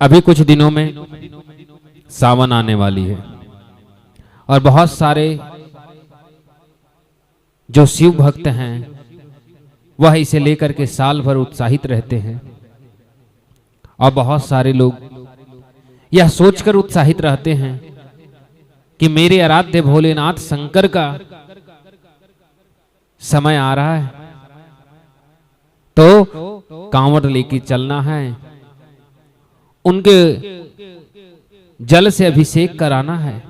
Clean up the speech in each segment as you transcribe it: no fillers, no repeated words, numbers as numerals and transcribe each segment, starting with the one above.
अभी कुछ दिनों में सावन आने वाली है और बहुत सारे जो शिव भक्त हैं वह इसे लेकर के साल भर उत्साहित रहते हैं और बहुत सारे लोग यह सोचकर उत्साहित रहते हैं कि मेरे आराध्य भोलेनाथ शंकर का समय आ रहा है तो कांवड़ लेके चलना है, उनके जल से अभिषेक कराना है।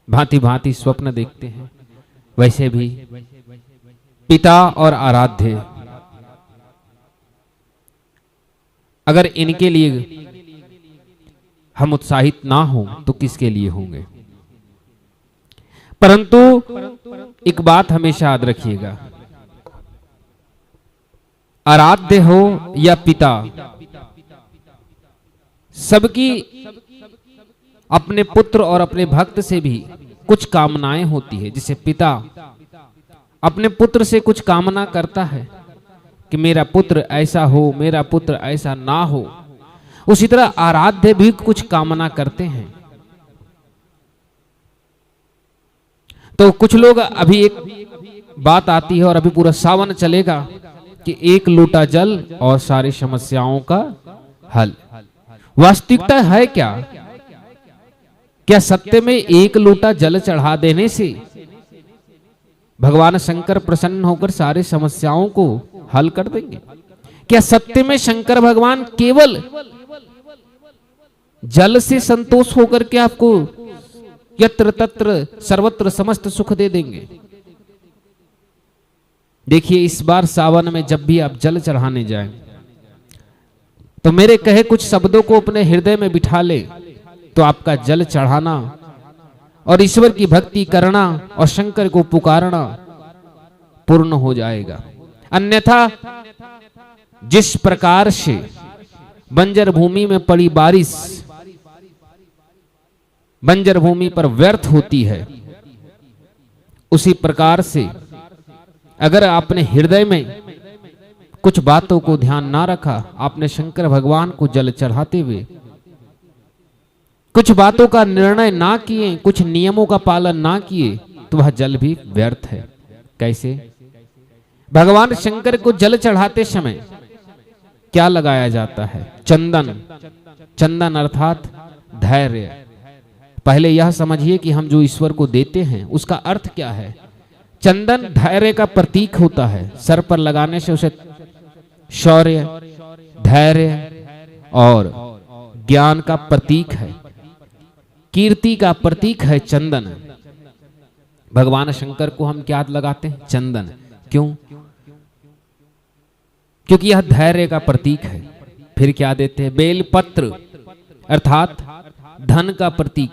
भांति भांति स्वप्न देखते हैं। वैसे भी पिता और आराध्य अगर इनके लिए हम उत्साहित ना हो तो किसके लिए होंगे। परंतु एक बात हमेशा याद रखिएगा, आराध्य हो या पिता, सबकी अपने पुत्र और अपने भक्त से भी कुछ कामनाएं होती है। जिसे पिता अपने पुत्र से कुछ कामना करता है कि मेरा पुत्र ऐसा हो, मेरा पुत्र ऐसा ना हो, उसी तरह आराध्य भी कुछ कामना करते हैं। तो कुछ लोग, अभी एक बात आती है और अभी पूरा सावन चलेगा कि एक लोटा जल और सारी समस्याओं का हल। वास्तविकता है क्या? क्या सत्य में एक लोटा जल चढ़ा देने से भगवान शंकर प्रसन्न होकर सारी समस्याओं को हल कर देंगे? क्या सत्य में शंकर भगवान केवल जल से संतोष होकर के आपको यत्र तत्र सर्वत्र समस्त सुख दे देंगे? देखिए, इस बार सावन में जब भी आप जल चढ़ाने जाएं तो मेरे कहे कुछ शब्दों को अपने हृदय में बिठा ले, तो आपका जल चढ़ाना और ईश्वर की भक्ति करना और शंकर को पुकारना पूर्ण हो जाएगा। अन्यथा जिस प्रकार से बंजर भूमि में पड़ी बारिश बंजर भूमि पर व्यर्थ होती है, उसी प्रकार से अगर आपने हृदय में कुछ बातों को ध्यान ना रखा, आपने शंकर भगवान को जल चढ़ाते हुए कुछ बातों का निर्णय ना किए, कुछ नियमों का पालन ना किए, तो वह जल भी व्यर्थ है। कैसे? भगवान शंकर को जल चढ़ाते समय क्या लगाया जाता है? चंदन। चंदन अर्थात धैर्य। पहले यह समझिए कि हम जो ईश्वर को देते हैं उसका अर्थ क्या है। चंदन धैर्य का प्रतीक होता है। सर पर लगाने से उसे शौर्य, धैर्य और ज्ञान का प्रतीक है, कीर्ति का प्रतीक है चंदन। भगवान शंकर को हम क्या लगाते हैं? चंदन। क्यों? क्योंकि यह धैर्य का प्रतीक है। फिर क्या देते हैं? बेलपत्र अर्थात धन का प्रतीक।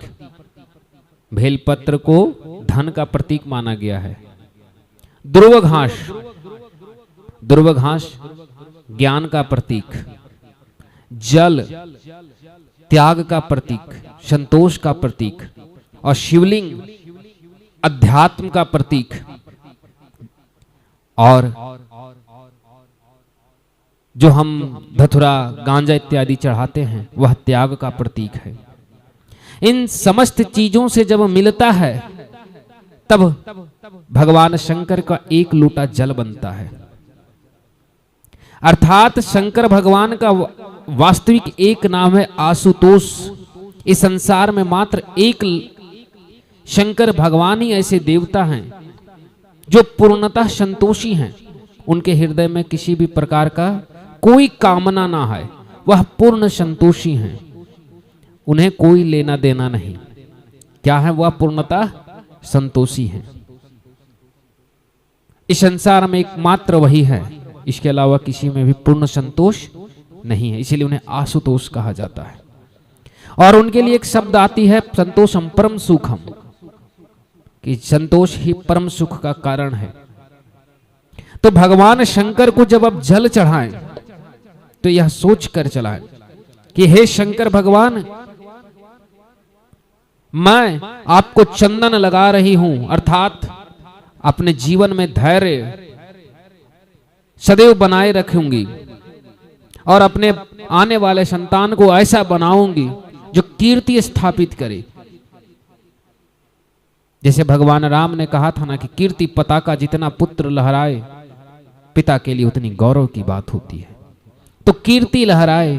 बेलपत्र को धन का प्रतीक माना गया है। ध्रुव घास, ध्रुव घास ज्ञान का प्रतीक। जल त्याग का प्रतीक, संतोष का प्रतीक। और शिवलिंग अध्यात्म का प्रतीक। और जो हम धतुरा, गांजा इत्यादि चढ़ाते हैं वह त्याग का प्रतीक है। इन समस्त चीजों से जब मिलता है तब भगवान शंकर का एक लोटा जल बनता है। अर्थात शंकर भगवान का वास्तविक एक नाम है आशुतोष। इस संसार में मात्र एक शंकर भगवान ही ऐसे देवता हैं जो पूर्णतः संतोषी हैं। उनके हृदय में किसी भी प्रकार का कोई कामना ना है, वह पूर्ण संतोषी हैं। उन्हें कोई लेना देना नहीं। क्या है? वह पूर्णतः संतोषी हैं। इस संसार में एकमात्र वही है, इसके अलावा किसी में भी पूर्ण संतोष नहीं है। इसीलिए उन्हें आशुतोष कहा जाता है। और उनके लिए एक शब्द आती है संतोषम परम सुखम, कि संतोष ही परम सुख का कारण है। तो भगवान शंकर को जब आप जल चढ़ाएं तो यह सोच कर चलाएं कि हे शंकर भगवान, मैं आपको चंदन लगा रही हूं, अर्थात अपने जीवन में धैर्य सदैव बनाए रखूंगी और अपने आने वाले संतान को ऐसा बनाऊंगी जो कीर्ति स्थापित करे। जैसे भगवान राम ने कहा था ना कि कीर्ति पताका जितना पुत्र लहराए पिता के लिए उतनी गौरव की बात होती है। तो कीर्ति लहराए।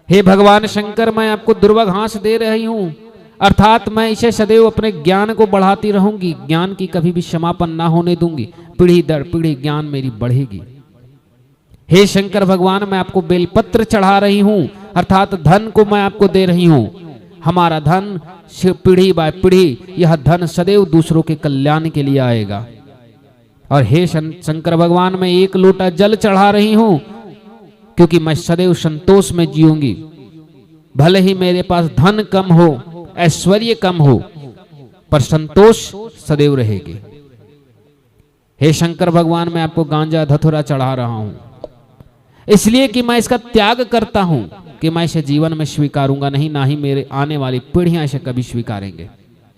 हे भगवान शंकर, मैं आपको दुर्वाघास दे रही हूं, अर्थात मैं इसे सदैव अपने ज्ञान को बढ़ाती रहूंगी, ज्ञान की कभी भी समापन ना होने दूंगी, पीढ़ी दर पीढ़ी ज्ञान मेरी बढ़ेगी। हे शंकर भगवान, मैं आपको बेलपत्र चढ़ा रही हूं, अर्थात धन को मैं आपको दे रही हूं। हमारा धन पीढ़ी बाय पीढ़ी, यह धन सदैव दूसरों के कल्याण के लिए आएगा। और हे शंकर भगवान, मैं एक लोटा जल चढ़ा रही हूं, क्योंकि मैं सदैव संतोष में जीऊंगी। भले ही मेरे पास धन कम हो, ऐश्वर्य कम हो, पर संतोष सदैव रहेगी। हे शंकर भगवान, मैं आपको गांजा धतुरा चढ़ा रहा हूं, इसलिए कि मैं इसका त्याग करता हूं, कि मैं इसे जीवन में स्वीकारूंगा नहीं, ना ही मेरे आने वाली पीढ़ियां इसे कभी स्वीकारेंगे।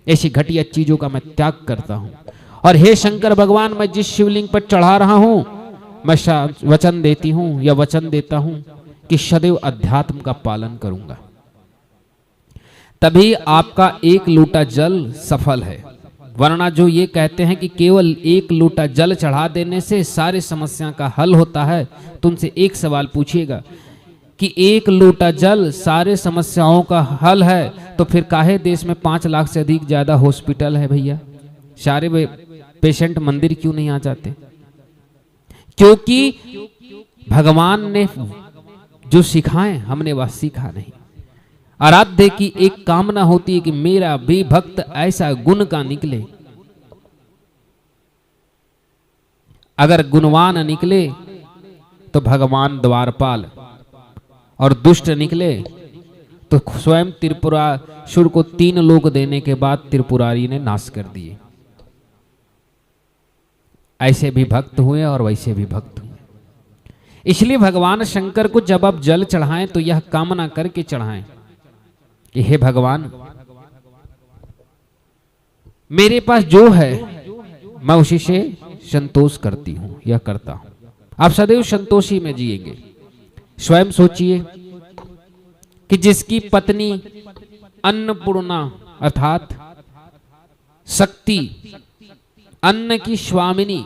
ऐसी घटिया चीजों का मैं त्याग करता हूं। और हे शंकर भगवान, मैं जिस शिवलिंग पर चढ़ा रहा हूं, मैं वचन देती हूं या वचन देता हूं कि सदैव अध्यात्म का पालन करूंगा। तभी आपका एक लोटा जल सफल है। वरना जो ये कहते हैं कि केवल एक लोटा जल चढ़ा देने से सारी समस्या का हल होता है, तो उनसे एक सवाल पूछिएगा कि एक लोटा जल सारे समस्याओं का हल है, तो फिर काहे देश में 5 लाख से अधिक ज्यादा हॉस्पिटल है भैया? सारे पेशेंट मंदिर क्यों नहीं आ जाते? क्योंकि भगवान ने जो सिखाए हमने वह सीखा नहीं। आराध्य की एक कामना होती है कि मेरा भी भक्त ऐसा गुण का निकले। अगर गुणवान निकले तो भगवान द्वारपाल, और दुष्ट निकले तो स्वयं त्रिपुरासुर को 3 लोक देने के बाद त्रिपुरारी ने नाश कर दिए। ऐसे भी भक्त हुए और वैसे भी भक्त हुए। इसलिए भगवान शंकर को जब आप जल चढ़ाएं तो यह कामना करके चढ़ाएं कि हे भगवान, मेरे पास जो है मैं उसी से संतोष करती हूं या करता हूं। आप सदैव संतोषी में जिएंगे। स्वयं सोचिए कि जिसकी पत्नी अन्नपूर्णा अर्थात शक्ति, अन्न की स्वामिनी,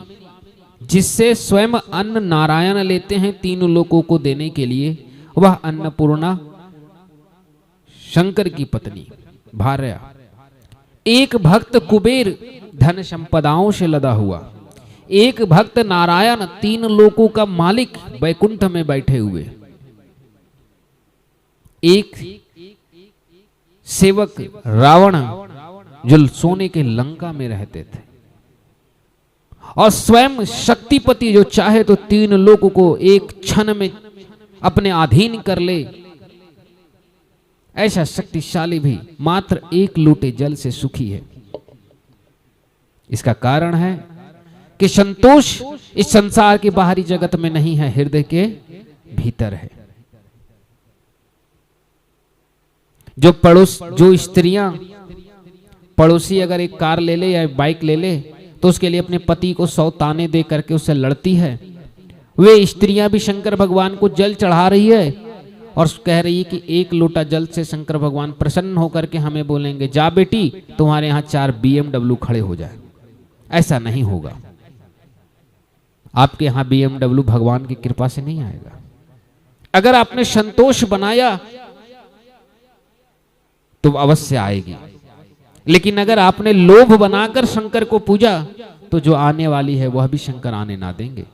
जिससे स्वयं अन्न नारायण लेते हैं 3 लोकों को देने के लिए, वह अन्नपूर्णा शंकर की पत्नी भार्या। एक भक्त कुबेर धन संपदाओं से लदा हुआ, एक भक्त नारायण 3 लोकों का मालिक वैकुंठ में बैठे हुए, एक सेवक रावण जो सोने के लंका में रहते थे, और स्वयं शक्तिपति जो चाहे तो 3 लोकों को एक क्षण में अपने अधीन कर ले। ऐसा शक्तिशाली भी मात्र एक लोटे जल से सुखी है। इसका कारण है कि संतोष इस संसार के बाहरी जगत में नहीं है, हृदय के भीतर है। जो स्त्रियां, पड़ोसी अगर एक कार ले ले या बाइक ले ले तो उसके लिए अपने पति को 100 ताने दे करके उससे लड़ती है, वे स्त्रियां भी शंकर भगवान को जल चढ़ा रही है और कह रही है कि एक लोटा जल से शंकर भगवान प्रसन्न होकर के हमें बोलेंगे, जा बेटी तुम्हारे यहां 4 BMW खड़े हो जाए। ऐसा नहीं होगा। आपके यहां BMW भगवान की कृपा से नहीं आएगा। अगर आपने संतोष बनाया तो अवश्य आएगी, लेकिन अगर आपने लोभ बनाकर शंकर को पूजा तो जो आने वाली है वह भी शंकर आने ना देंगे।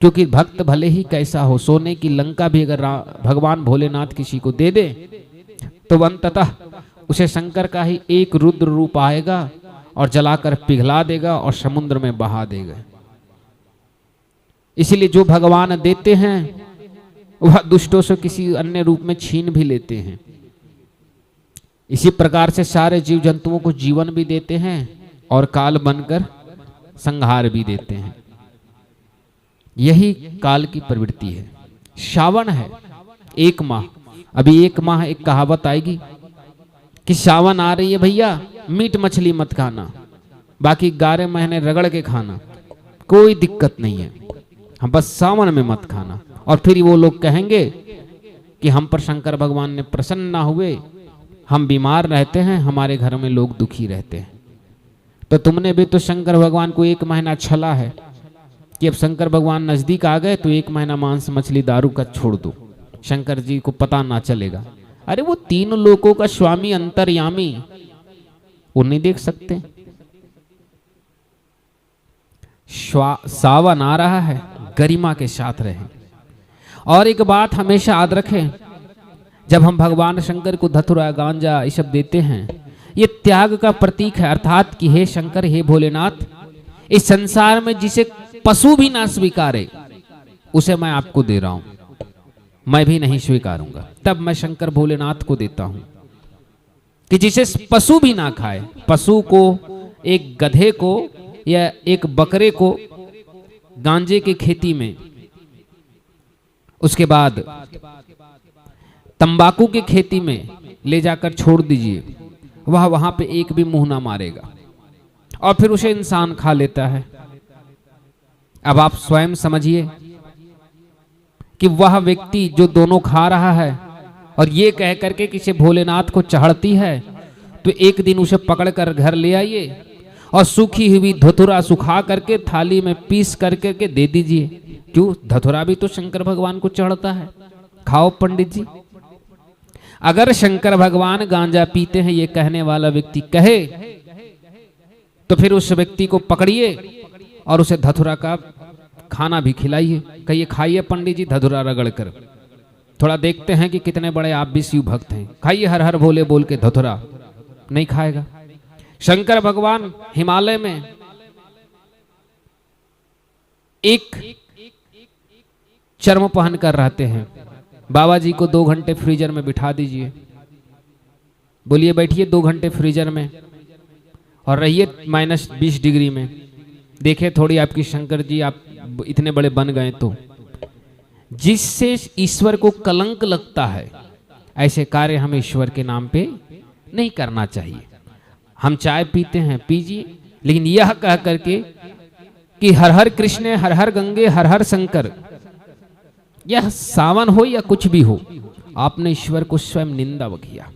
क्योंकि भक्त भले ही कैसा हो, सोने की लंका भी अगर भगवान भोलेनाथ किसी को दे दे तो अंततः उसे शंकर का ही एक रुद्र रूप आएगा और जलाकर पिघला देगा और समुद्र में बहा देगा। इसलिए जो भगवान देते हैं वह दुष्टों से किसी अन्य रूप में छीन भी लेते हैं। इसी प्रकार से सारे जीव जंतुओं को जीवन भी देते हैं और काल बनकर संहार भी देते हैं। यही काल की प्रवृत्ति है। श्रावण है 1 माह, अभी 1 माह एक कहावत आएगी कि सावन आ रही है भैया, मीट मछली मत खाना, बाकी 11 महीने रगड़ के खाना, कोई दिक्कत नहीं है। हम बस सावन में मत खाना। और फिर वो लोग कहेंगे कि हम पर शंकर भगवान ने प्रसन्न ना हुए, हम बीमार रहते हैं, हमारे घर में लोग दुखी रहते हैं। तो तुमने भी तो शंकर भगवान को 1 महीना छला है कि अब शंकर भगवान नजदीक आ गए तो 1 महीना मांस मछली दारू का छोड़ दो, शंकर जी को पता ना चलेगा। अरे वो 3 लोकों का स्वामी अंतर्यामी, वो नहीं देख सकते? सावन आ रहा है, गरिमा के साथ रहें। और एक बात हमेशा याद रखें, जब हम भगवान शंकर को धतुरा गांजा ये सब देते हैं, ये त्याग का प्रतीक है। अर्थात कि हे शंकर, हे भोलेनाथ, इस संसार में जिसे पशु भी ना स्वीकारे उसे मैं आपको दे रहा हूं, मैं भी नहीं स्वीकारूंगा। तब मैं शंकर भोलेनाथ को देता हूं कि जिसे पशु भी ना खाए, पशु को, एक गधे को या एक बकरे को गांजे की खेती में, उसके बाद तंबाकू की खेती में ले जाकर छोड़ दीजिए, वह वहां पे एक भी मुंह ना मारेगा और फिर उसे इंसान खा लेता है। अब आप स्वयं समझिए कि वह व्यक्ति जो दोनों खा रहा है और ये कह करके कि भोलेनाथ को चढ़ती है, तो एक दिन उसे पकड़कर घर ले आइए और सूखी हुई धतुरा सुखा करके थाली में पीस करके के दे दीजिए। क्यों? धतुरा भी तो शंकर भगवान को चढ़ता है, खाओ पंडित जी। अगर शंकर भगवान गांजा पीते हैं ये कहने वाला व्यक्ति कहे, तो फिर उस व्यक्ति को पकड़िए और उसे धतुरा का खाना भी खिलाइए, कहिए खाइए पंडित जी धतुरा रगड़ कर, थोड़ा देखते हैं कि कितने बड़े आप भी शिव भक्त हैं, खाइए हर हर भोले बोल के। धतुरा नहीं खाएगा। शंकर भगवान हिमालय में एक चर्म पहन कर रहते हैं। बाबा जी को 2 घंटे फ्रीजर में बिठा दीजिए, बोलिए बैठिए 2 घंटे फ्रीजर में और रहिए -20 डिग्री में, देखे थोड़ी आपकी शंकर जी आप इतने बड़े बन गए। तो जिससे ईश्वर को कलंक लगता है, ऐसे कार्य हमें ईश्वर के नाम पे नहीं करना चाहिए। हम चाय पीते हैं, पीजिए, लेकिन यह कह करके कि हर हर कृष्ण, हर हर गंगे, हर हर शंकर, यह सावन हो या कुछ भी हो, आपने ईश्वर को स्वयं निंदा किया।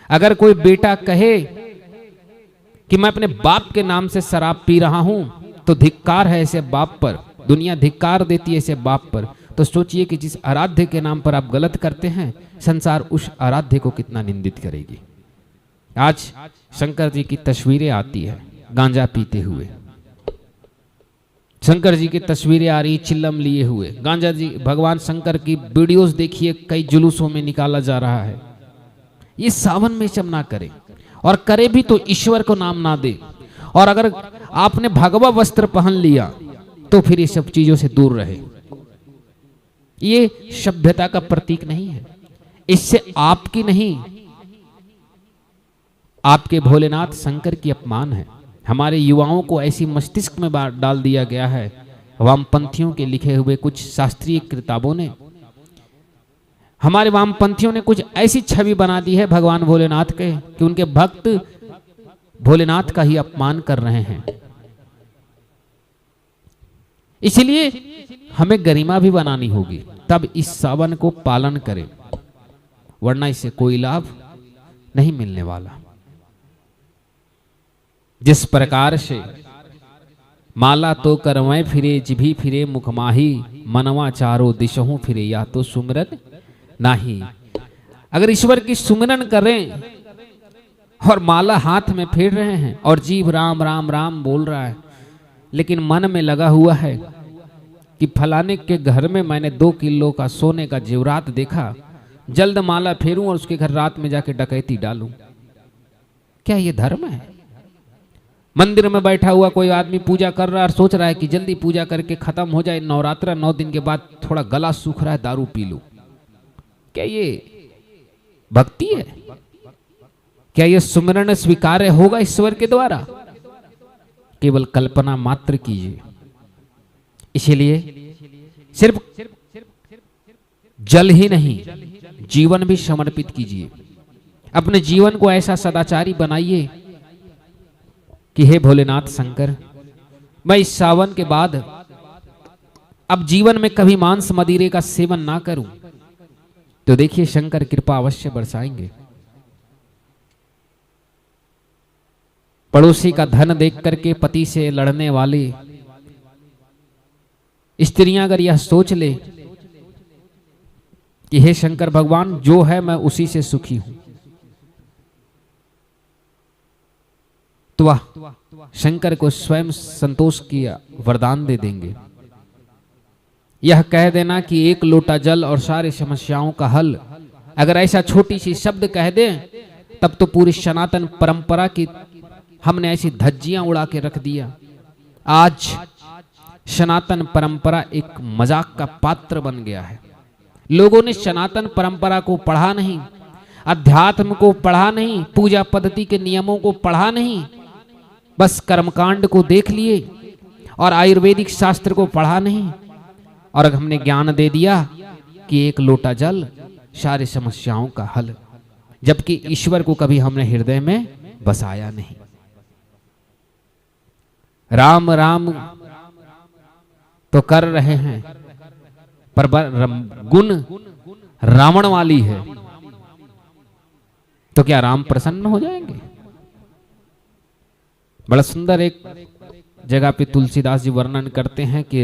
अगर कोई बेटा कहे कि मैं अपने बाप के नाम से शराब पी रहा हूं, तो धिक्कार है ऐसे बाप पर, दुनिया धिक्कार देती है ऐसे बाप पर। तो सोचिए कि जिस आराध्य के नाम पर आप गलत करते हैं, संसार उस आराध्य को कितना निंदित करेगी। आज शंकर जी की तस्वीरें आती है गांजा पीते हुए, शंकर जी की तस्वीरें आ रही चिल्लम लिए हुए, गांजा जी, भगवान शंकर की वीडियोस देखिए कई जुलूसों में निकाला जा रहा है। ये सावन में सब ना करें, और करे भी तो ईश्वर को नाम ना दे। और अगर आपने भगवा वस्त्र पहन लिया तो फिर ये सब चीजों से दूर रहे। ये सभ्यता का प्रतीक नहीं है, इससे आपकी नहीं, आपके भोलेनाथ शंकर की अपमान है। हमारे युवाओं को ऐसी मस्तिष्क में डाल दिया गया है, वामपंथियों के लिखे हुए कुछ शास्त्रीय किताबों ने, हमारे वामपंथियों ने कुछ ऐसी छवि बना दी है भगवान भोलेनाथ के कि उनके भक्त भोलेनाथ का ही अपमान कर रहे हैं। इसलिए हमें गरिमा भी बनानी होगी, तब इस सावन को पालन करें, वरना इससे कोई लाभ नहीं मिलने वाला। जिस प्रकार से माला तो करवै फिरे, जिभी फिरे मुखमाही, मनवा चारों दिशों फिरे, या तो सुमिरन नाही। अगर ईश्वर की सुमिरन करें और माला हाथ में फेर रहे हैं और जीभ राम राम राम बोल रहा है, लेकिन मन में लगा हुआ है कि फलाने के घर में मैंने 2 किलो का सोने का जेवरात देखा, जल्द माला फेरूं और उसके घर रात में जाके डकैती डालूं, क्या ये धर्म है? मंदिर में बैठा हुआ कोई आदमी पूजा कर रहा है और सोच रहा है कि जल्दी पूजा करके खत्म हो जाए, नवरात्रा 9 दिन के बाद थोड़ा गला सूख रहा है, दारू पी लूं, क्या ये भक्ति है? क्या ये सुमिरन स्वीकार्य होगा ईश्वर के द्वारा? केवल कल्पना मात्र कीजिए। इसीलिए सिर्फ जल ही नहीं, जीवन भी समर्पित कीजिए। अपने जीवन को ऐसा सदाचारी बनाइए कि हे भोलेनाथ शंकर, मैं इस सावन के बाद अब जीवन में कभी मांस मदिरे का सेवन ना करूं तो देखिए शंकर कृपा अवश्य बरसाएंगे। पड़ोसी का धन देख करके पति से लड़ने वाले स्त्रियां अगर यह सोच ले कि हे शंकर भगवान जो है मैं उसी से सुखी हूं, तो वह शंकर को स्वयं संतोष की वरदान दे देंगे। यह कह देना कि एक लोटा जल और सारी समस्याओं का हल, अगर ऐसा छोटी सी शब्द कह दें तब तो पूरी सनातन परंपरा की हमने ऐसी धज्जियां उड़ा के रख दिया। आज सनातन परंपरा एक मजाक का पात्र बन गया है। लोगों ने सनातन परंपरा को पढ़ा नहीं, अध्यात्म को पढ़ा नहीं, पूजा पद्धति के नियमों को पढ़ा नहीं, बस कर्मकांड को देख लिए और आयुर्वेदिक शास्त्र को पढ़ा नहीं, और हमने ज्ञान दे दिया कि एक लोटा जल सारी समस्याओं का हल, जबकि ईश्वर को कभी हमने हृदय में बसाया नहीं। राम राम तो कर रहे हैं पर गुण रावण वाली है, तो क्या राम प्रसन्न हो जाएंगे? बड़ा सुंदर एक जगह पे तुलसीदास जी वर्णन करते हैं कि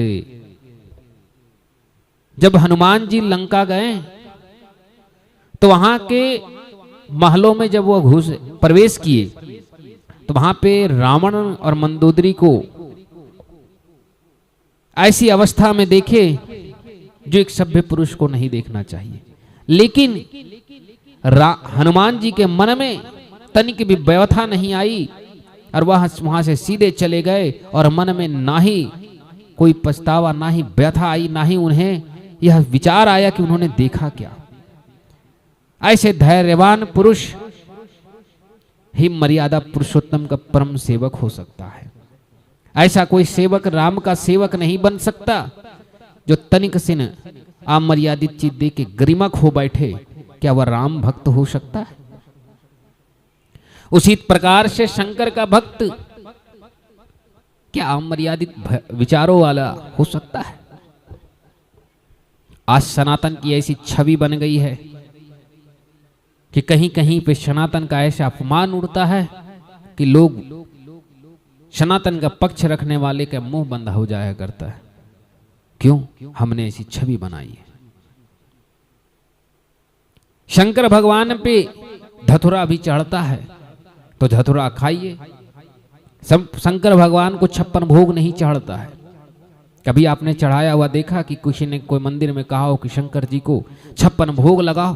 जब हनुमान जी लंका गए तो वहां के महलों में जब वो प्रवेश किए तो वहां पे रावण और मंदोदरी को ऐसी अवस्था में देखे जो एक सभ्य पुरुष को नहीं देखना चाहिए। लेकिन हनुमान जी के मन में तनिक भी व्यथा नहीं आई और वह वहां से सीधे चले गए और मन में ना ही कोई पछतावा, ना ही व्यथा आई, ना ही उन्हें यह विचार आया कि उन्होंने देखा क्या। ऐसे धैर्यवान पुरुष ही मर्यादा पुरुषोत्तम का परम सेवक हो सकता है। ऐसा कोई सेवक राम का सेवक नहीं बन सकता जो तनिक सिन अमर्यादित चीज दे के गरिमक हो बैठे। क्या वह राम भक्त हो सकता है? उसी प्रकार से शंकर का भक्त क्या अमर्यादित विचारों वाला हो सकता है? आज सनातन की ऐसी छवि बन गई है कि कहीं कहीं पे सनातन का ऐसा अपमान उड़ता है कि लोग सनातन का पक्ष रखने वाले का मुंह बंद हो जाया करता है। क्यों? हमने ऐसी छवि बनाई है। शंकर भगवान पे धतुरा भी चढ़ता है तो धतुरा खाइए। शंकर भगवान को 56 भोग नहीं चढ़ता है। कभी आपने चढ़ाया हुआ देखा कि किसी ने कोई मंदिर में कहा हो कि शंकर जी को 56 भोग लगाओ?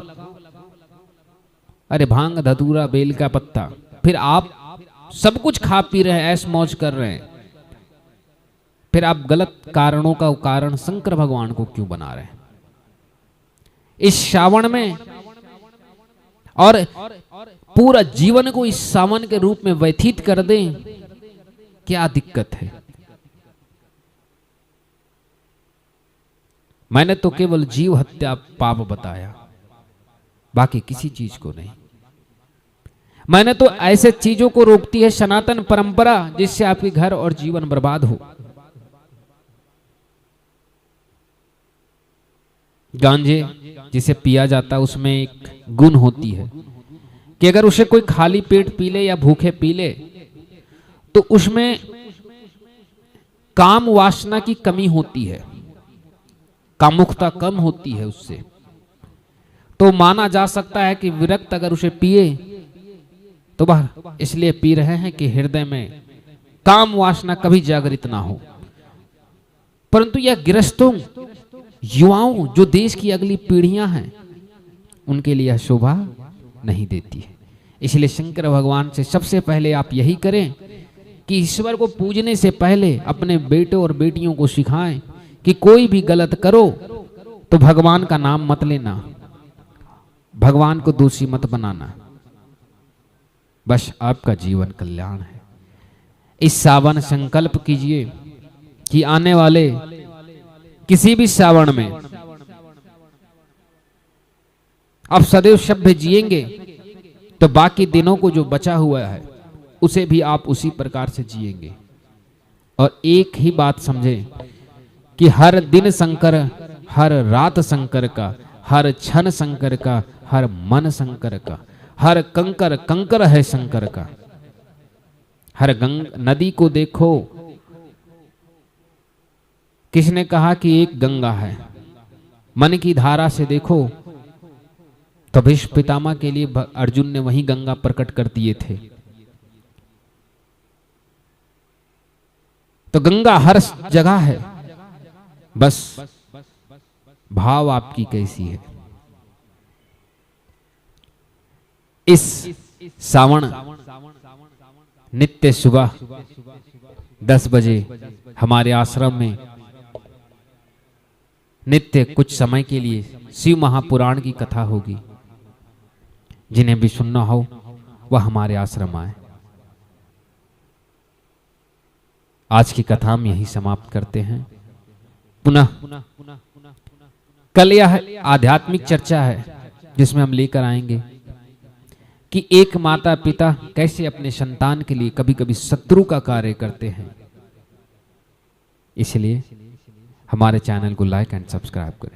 अरे भांग, धतूरा, बेल का पत्ता, फिर आप सब कुछ खा पी रहे हैं, ऐश मौज कर रहे हैं, फिर आप गलत कारणों का कारण शंकर भगवान को क्यों बना रहे हैं? इस श्रावण में और पूरा जीवन को इस सावन के रूप में व्यतीत कर दें, क्या दिक्कत है? मैंने तो केवल जीव हत्या पाप बताया, बाकी किसी चीज को नहीं। मैंने तो ऐसे चीजों को रोकती है सनातन परंपरा जिससे आपके घर और जीवन बर्बाद हो। गांजे जिसे पिया जाता है उसमें एक गुण होती है कि अगर उसे कोई खाली पेट पी ले या भूखे पी ले तो उसमें काम वासना की कमी होती है, कामुकता कम होती है उससे। तो माना जा सकता है कि विरक्त अगर उसे पिए तो वह इसलिए पी रहे हैं कि हृदय में काम वासना कभी जागृत ना हो। परंतु यह गृहस्थों, युवाओं, जो देश की अगली पीढ़ियां हैं, उनके लिए यह शोभा नहीं देती है। इसलिए शंकर भगवान से सबसे पहले आप यही करें कि ईश्वर को पूजने से पहले अपने बेटों और बेटियों को सिखाएं कि कोई भी गलत करो तो भगवान का नाम मत लेना, भगवान को दोषी मत बनाना, बस आपका जीवन कल्याण है। इस सावन संकल्प कीजिए कि आने वाले किसी भी सावन में आप सदैव सभ्य जिएंगे तो बाकी दिनों को जो बचा हुआ है उसे भी आप उसी प्रकार से जिएंगे। और एक ही बात समझें कि हर दिन शंकर, हर रात शंकर का, हर क्षण शंकर का, हर मन शंकर का, हर कंकर कंकर है शंकर का। हर नदी को देखो, किसने कहा कि एक गंगा है। मन की धारा से देखो तो भीष्म पितामह के लिए अर्जुन ने वही गंगा प्रकट कर दिए थे। तो गंगा हर जगह है, बस भाव आपकी कैसी है। इस सावन नित्य सुबह 10 बजे हमारे आश्रम में नित्य कुछ समय के लिए शिव महापुराण की कथा होगी। जिन्हें भी सुनना हो वह हमारे आश्रम आए। आज की कथा हम यही समाप्त करते हैं। पुनः कल यह आध्यात्मिक चर्चा है जिसमें हम लेकर आएंगे कि एक माता पिता कैसे अपने संतान के लिए कभी कभी शत्रु का कार्य करते हैं। इसलिए हमारे चैनल को लाइक एंड सब्सक्राइब करें।